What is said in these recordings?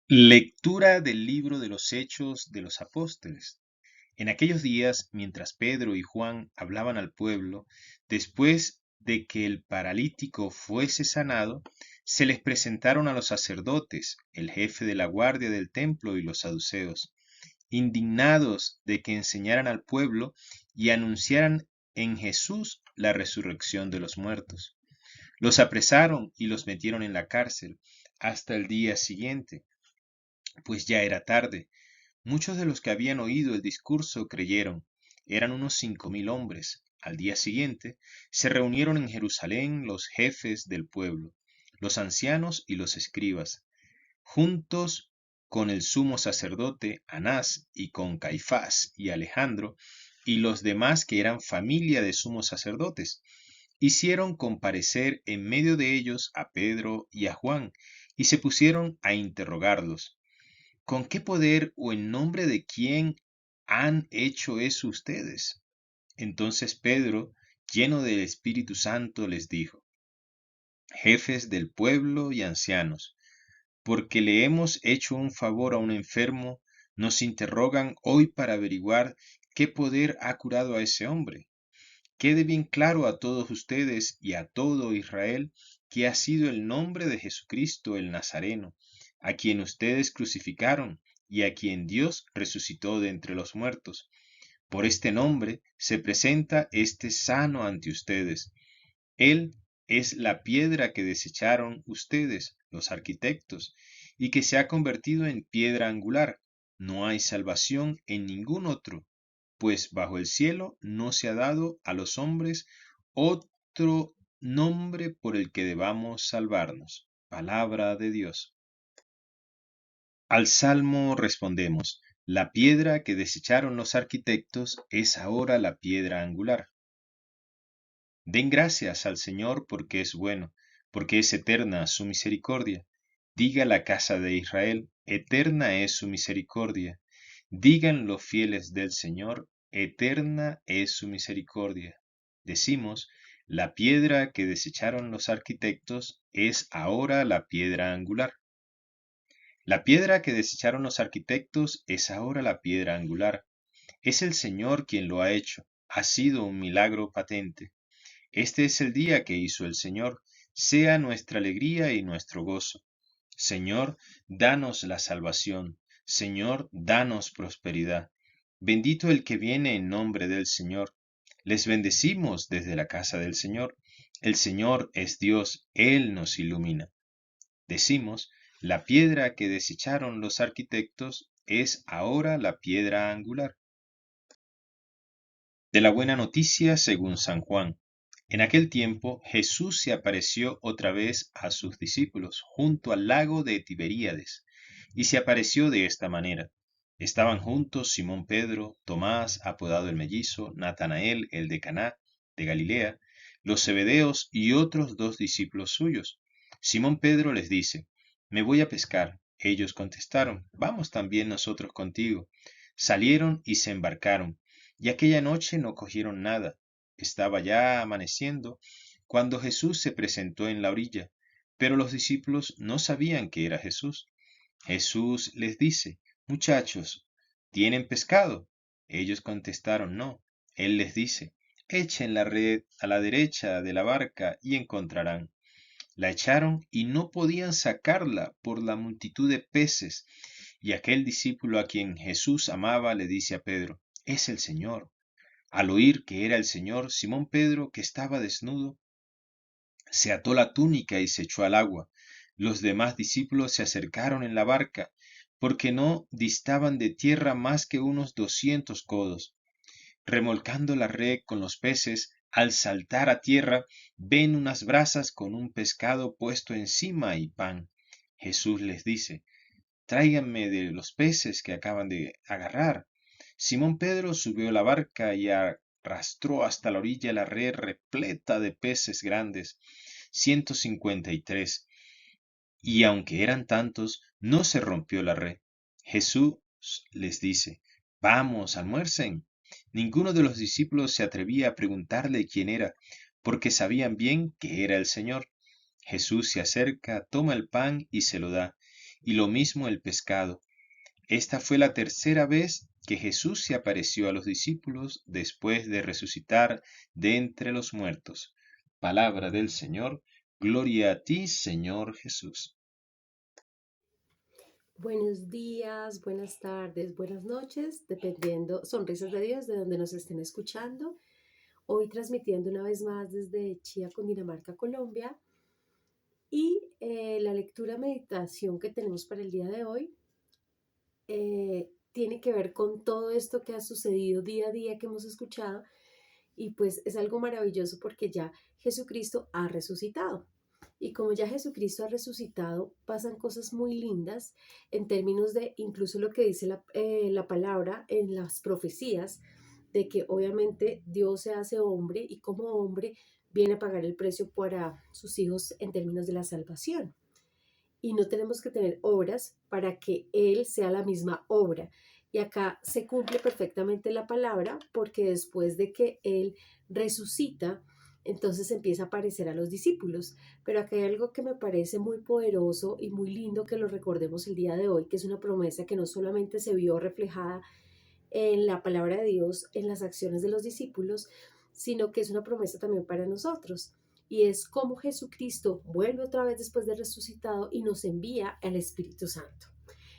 Lectura del libro de los Hechos de los Apóstoles. En aquellos días, mientras Pedro y Juan hablaban al pueblo, después de que el paralítico fuese sanado, se les presentaron a los sacerdotes, el jefe de la guardia del templo y los saduceos, indignados de que enseñaran al pueblo y anunciaran en Jesús la resurrección de los muertos. Los apresaron y los metieron en la cárcel hasta el día siguiente, pues ya era tarde. Muchos de los que habían oído el discurso creyeron. Eran unos 5000 hombres. Al día siguiente se reunieron en Jerusalén los jefes del pueblo, los ancianos y los escribas, juntos con el sumo sacerdote Anás y con Caifás y Alejandro y los demás que eran familia de sumos sacerdotes. Hicieron comparecer en medio de ellos a Pedro y a Juan y se pusieron a interrogarlos. ¿Con qué poder o en nombre de quién han hecho eso ustedes? Entonces Pedro, lleno del Espíritu Santo, les dijo: Jefes del pueblo y ancianos, porque le hemos hecho un favor a un enfermo, nos interrogan hoy para averiguar qué poder ha curado a ese hombre. Quede bien claro a todos ustedes y a todo Israel que ha sido el nombre de Jesucristo el Nazareno, a quien ustedes crucificaron y a quien Dios resucitó de entre los muertos. Por este nombre se presenta este sano ante ustedes. Él es la piedra que desecharon ustedes, los arquitectos, y que se ha convertido en piedra angular. No hay salvación en ningún otro, pues bajo el cielo no se ha dado a los hombres otro nombre por el que debamos salvarnos. Palabra de Dios. Al salmo respondemos: la piedra que desecharon los arquitectos es ahora la piedra angular. Den gracias al Señor porque es bueno, porque es eterna su misericordia. Diga la casa de Israel: eterna es su misericordia. Digan los fieles del Señor: eterna es su misericordia. Decimos: la piedra que desecharon los arquitectos es ahora la piedra angular. La piedra que desecharon los arquitectos es ahora la piedra angular. Es el Señor quien lo ha hecho. Ha sido un milagro patente. Este es el día que hizo el Señor, sea nuestra alegría y nuestro gozo. Señor, danos la salvación. Señor, danos prosperidad. Bendito el que viene en nombre del Señor. Les bendecimos desde la casa del Señor. El Señor es Dios, Él nos ilumina. Decimos: la piedra que desecharon los arquitectos es ahora la piedra angular. De la buena noticia según San Juan. En aquel tiempo Jesús se apareció otra vez a sus discípulos junto al lago de Tiberíades, y se apareció de esta manera. Estaban juntos Simón Pedro, Tomás, apodado el mellizo, Natanael, el de Caná, de Galilea, los Zebedeos y otros 2 discípulos suyos. Simón Pedro les dice: Me voy a pescar. Ellos contestaron: Vamos también nosotros contigo. Salieron y se embarcaron, y aquella noche no cogieron nada. Estaba ya amaneciendo cuando Jesús se presentó en la orilla, pero los discípulos no sabían que era Jesús. Jesús les dice: Muchachos, ¿tienen pescado? Ellos contestaron: No. Él les dice: Echen la red a la derecha de la barca y encontrarán. La echaron y no podían sacarla por la multitud de peces. Y aquel discípulo a quien Jesús amaba le dice a Pedro: Es el Señor. Al oír que era el Señor, Simón Pedro, que estaba desnudo, se ató la túnica y se echó al agua. Los demás discípulos se acercaron en la barca, porque no distaban de tierra más que unos 200 codos. Remolcando la red con los peces, al saltar a tierra, ven unas brasas con un pescado puesto encima y pan. Jesús les dice: Tráiganme de los peces que acaban de agarrar. Simón Pedro subió a la barca y arrastró hasta la orilla la red repleta de peces grandes, 153, y aunque eran tantos, no se rompió la red. Jesús les dice: Vamos, almuercen. Ninguno de los discípulos se atrevía a preguntarle quién era, porque sabían bien que era el Señor. Jesús se acerca, toma el pan y se lo da, y lo mismo el pescado. Esta fue la tercera vez que Jesús se apareció a los discípulos después de resucitar de entre los muertos. Palabra del Señor, gloria a ti, Señor Jesús. Buenos días, buenas tardes, buenas noches, dependiendo, sonrisas de Dios, de donde nos estén escuchando. Hoy transmitiendo una vez más desde Chía, Cundinamarca, Colombia. Y la lectura meditación que tenemos para el día de hoy tiene que ver con todo esto que ha sucedido día a día que hemos escuchado. Y pues es algo maravilloso porque ya Jesucristo ha resucitado. Y como ya Jesucristo ha resucitado, pasan cosas muy lindas en términos de incluso lo que dice la palabra en las profecías, de que obviamente Dios se hace hombre y como hombre viene a pagar el precio para sus hijos en términos de la salvación. Y no tenemos que tener obras para que Él sea la misma obra. Y acá se cumple perfectamente la palabra porque después de que Él resucita, entonces empieza a aparecer a los discípulos. Pero acá hay algo que me parece muy poderoso y muy lindo que lo recordemos el día de hoy, que es una promesa que no solamente se vio reflejada en la palabra de Dios, en las acciones de los discípulos, sino que es una promesa también para nosotros. Y es como Jesucristo vuelve otra vez después de resucitado y nos envía al Espíritu Santo.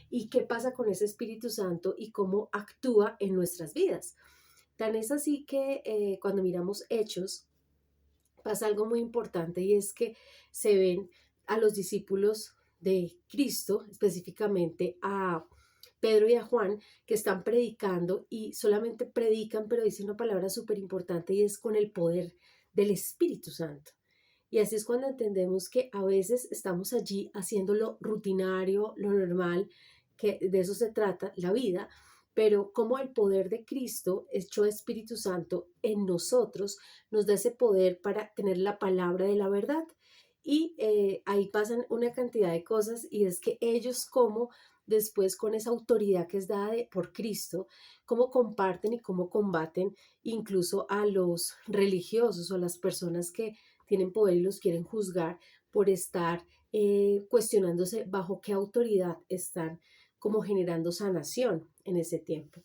¿Y qué pasa con ese Espíritu Santo y cómo actúa en nuestras vidas? Tan es así que cuando miramos Hechos, pasa algo muy importante y es que se ven a los discípulos de Cristo, específicamente a Pedro y a Juan, que están predicando y solamente predican, pero dicen una palabra súper importante y es con el poder del Espíritu Santo. Y así es cuando entendemos que a veces estamos allí haciendo lo rutinario, lo normal, que de eso se trata la vida, pero como el poder de Cristo, hecho Espíritu Santo en nosotros, nos da ese poder para tener la palabra de la verdad. Y ahí pasan una cantidad de cosas y es que ellos como después con esa autoridad que es dada por Cristo, cómo comparten y cómo combaten incluso a los religiosos o a las personas que tienen poder y los quieren juzgar por estar cuestionándose bajo qué autoridad están como generando sanación en ese tiempo.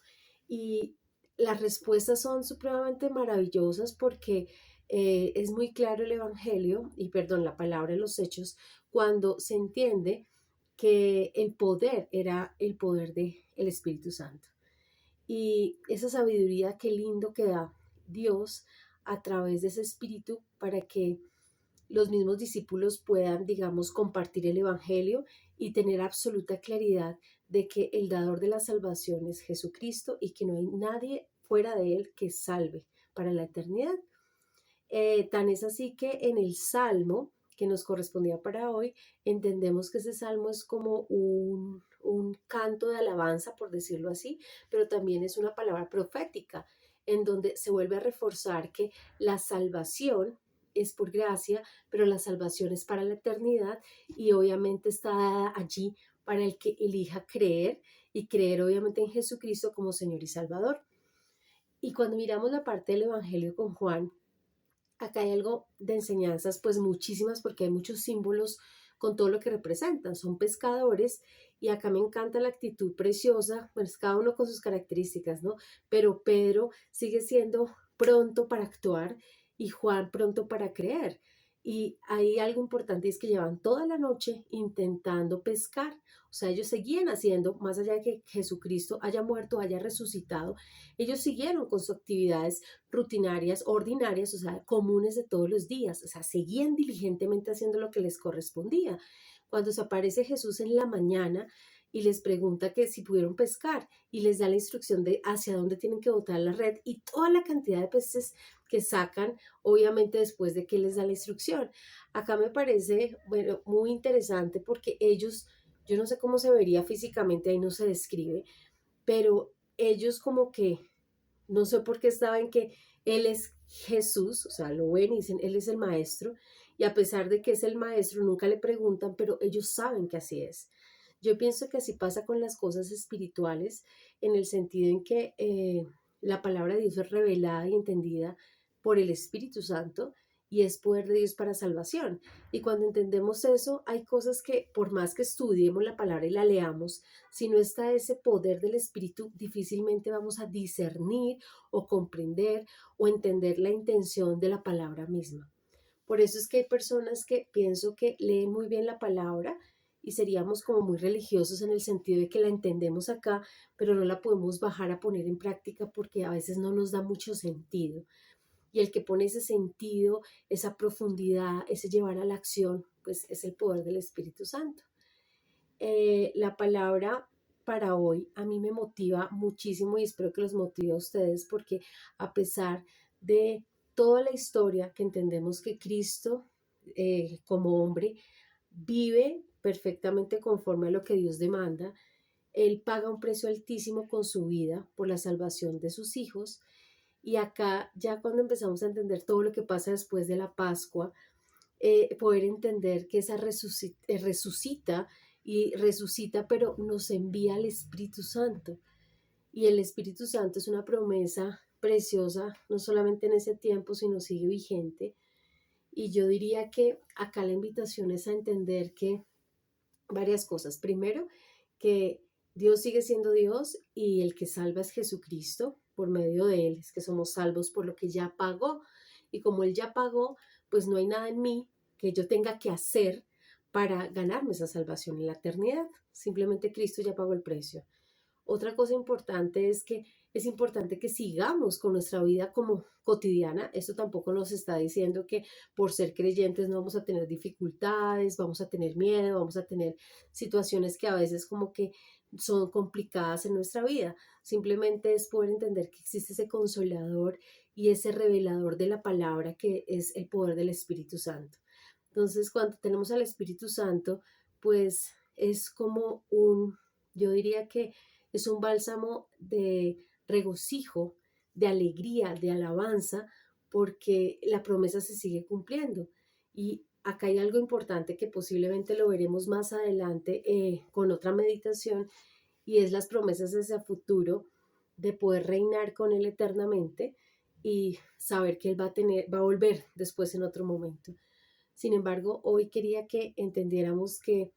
Y las respuestas son supremamente maravillosas porque es muy claro el Evangelio, y perdón, la palabra de los hechos, cuando se entiende que el poder era el poder del Espíritu Santo. Y esa sabiduría, qué lindo que da Dios a través de ese espíritu para que los mismos discípulos puedan, digamos, compartir el Evangelio y tener absoluta claridad de que el dador de la salvación es Jesucristo y que no hay nadie fuera de él que salve para la eternidad. Tan es así que en el Salmo que nos correspondía para hoy, entendemos que ese Salmo es como un canto de alabanza, por decirlo así, pero también es una palabra profética, en donde se vuelve a reforzar que la salvación es por gracia, pero la salvación es para la eternidad y obviamente está dada allí para el que elija creer y creer obviamente en Jesucristo como Señor y Salvador. Y cuando miramos la parte del Evangelio con Juan, acá hay algo de enseñanzas, pues muchísimas, porque hay muchos símbolos con todo lo que representan. Son pescadores y acá me encanta la actitud preciosa, pues cada uno con sus características, ¿no? Pero Pedro sigue siendo pronto para actuar y Juan pronto para creer. Y hay algo importante, es que llevan toda la noche intentando pescar. O sea, ellos seguían haciendo, más allá de que Jesucristo haya muerto, haya resucitado, ellos siguieron con sus actividades rutinarias, ordinarias, o sea, comunes de todos los días, o sea, seguían diligentemente haciendo lo que les correspondía. Cuando se aparece Jesús en la mañana y les pregunta que si pudieron pescar y les da la instrucción de hacia dónde tienen que botar la red y toda la cantidad de peces que sacan, obviamente después de que les da la instrucción. Acá me parece, bueno, muy interesante porque ellos, yo no sé cómo se vería físicamente, ahí no se describe, pero ellos como que no sé por qué estaba en que Él es Jesús, o sea, lo ven y dicen, Él es el maestro, y a pesar de que es el maestro, nunca le preguntan, pero ellos saben que así es. Yo pienso que así pasa con las cosas espirituales, en el sentido en que la palabra de Dios es revelada y entendida por el Espíritu Santo, y es poder de Dios para salvación. Y cuando entendemos eso, hay cosas que por más que estudiemos la palabra y la leamos, si no está ese poder del Espíritu, difícilmente vamos a discernir o comprender o entender la intención de la palabra misma. Por eso es que hay personas que pienso que leen muy bien la palabra y seríamos como muy religiosos en el sentido de que la entendemos acá, pero no la podemos bajar a poner en práctica porque a veces no nos da mucho sentido. Y el que pone ese sentido, esa profundidad, ese llevar a la acción, pues es el poder del Espíritu Santo. La palabra para hoy a mí me motiva muchísimo y espero que los motive a ustedes porque a pesar de toda la historia que entendemos que Cristo como hombre vive perfectamente conforme a lo que Dios demanda, Él paga un precio altísimo con su vida por la salvación de sus hijos. Y acá ya cuando empezamos a entender todo lo que pasa después de la Pascua, poder entender que esa resucita y resucita, pero nos envía al Espíritu Santo. Y el Espíritu Santo es una promesa preciosa, no solamente en ese tiempo, sino sigue vigente. Y yo diría que acá la invitación es a entender que varias cosas. Primero, que Dios sigue siendo Dios y el que salva es Jesucristo. Por medio de Él es que somos salvos por lo que ya pagó. Y como Él ya pagó, pues no hay nada en mí que yo tenga que hacer para ganarme esa salvación en la eternidad. Simplemente Cristo ya pagó el precio. Otra cosa importante es que es importante que sigamos con nuestra vida como cotidiana. Esto tampoco nos está diciendo que por ser creyentes no vamos a tener dificultades, vamos a tener miedo, vamos a tener situaciones que a veces como que son complicadas en nuestra vida. Simplemente es poder entender que existe ese consolador y ese revelador de la palabra que es el poder del Espíritu Santo. Entonces, cuando tenemos al Espíritu Santo, pues es como yo diría que es un bálsamo de regocijo, de alegría, de alabanza, porque la promesa se sigue cumpliendo. Y acá hay algo importante que posiblemente lo veremos más adelante con otra meditación, y es las promesas hacia futuro de poder reinar con Él eternamente y saber que Él va a volver después en otro momento. Sin embargo, hoy quería que entendiéramos que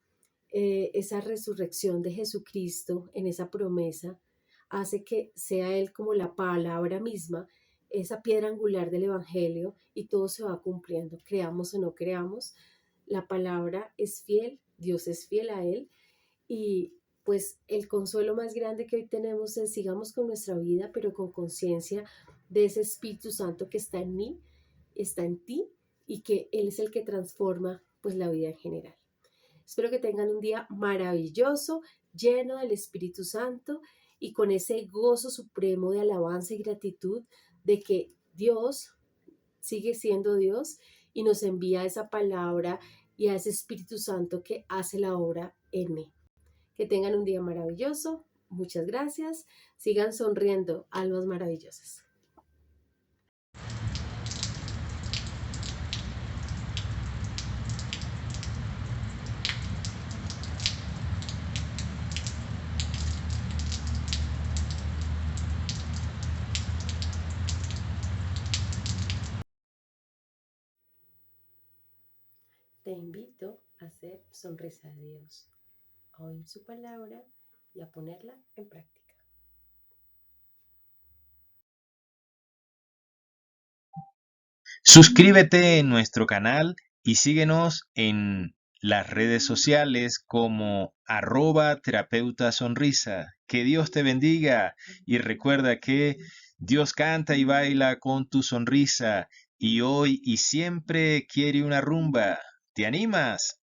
esa resurrección de Jesucristo en esa promesa hace que sea Él como la palabra misma, esa piedra angular del Evangelio, y todo se va cumpliendo, creamos o no creamos, la palabra es fiel, Dios es fiel a Él, y pues el consuelo más grande que hoy tenemos es sigamos con nuestra vida, pero con conciencia de ese Espíritu Santo que está en mí, está en ti, y que Él es el que transforma pues la vida en general. Espero que tengan un día maravilloso, lleno del Espíritu Santo y con ese gozo supremo de alabanza y gratitud de que Dios sigue siendo Dios y nos envía esa palabra y a ese Espíritu Santo que hace la obra en mí. Que tengan un día maravilloso. Muchas gracias. Sigan sonriendo, almas maravillosas. Te invito a hacer sonrisa de Dios, a oír su palabra y a ponerla en práctica. Suscríbete en nuestro canal y síguenos en las redes sociales como @terapeuta sonrisa. Que Dios te bendiga y recuerda que Dios canta y baila con tu sonrisa y hoy y siempre quiere una rumba. ¿Te animas?